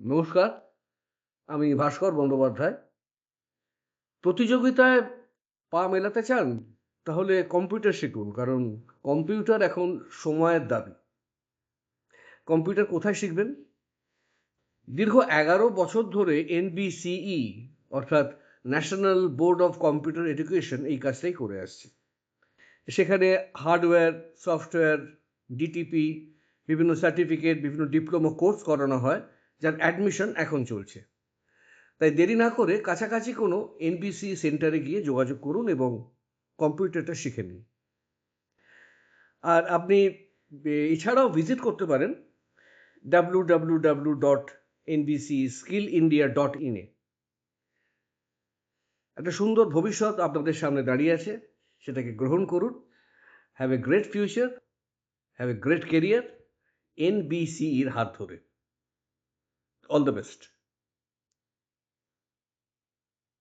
নমস্কার, আমি ভাস্কর বন্দ্যোপাধ্যায়। প্রতিযোগিতায় পা মেলাতে চান? তাহলে কম্পিউটার শিখুন। কারণ কম্পিউটার এখন সময়ের দাবি। কম্পিউটার কোথায় শিখবেন? দীর্ঘ ১১ বছর ধরে NBCE অর্থাৎ national board of computer education এই কাজটাই করে আসছে। সেখানে হার্ডওয়্যার, সফটওয়্যার, ডিটিপি, বিভিন্ন সার্টিফিকেট, বিভিন্ন ডিপ্লোমা কোর্স করানো হয়, যার অ্যাডমিশন এখন চলছে। তাই দেরি না করে কাছাকাছি কোনো NBC সেন্টারে গিয়ে যোগাযোগ করুন এবং কম্পিউটারটা শিখে নিন। আর আপনি এছাড়াও ভিজিট করতে পারেন www.nbcskillindia.in এ। একটা সুন্দর ভবিষ্যৎ আপনাদের সামনে দাঁড়িয়ে আছে, সেটাকে গ্রহণ করুন। Have a great future, have a great career NBCEর হাত ধরে। All the best.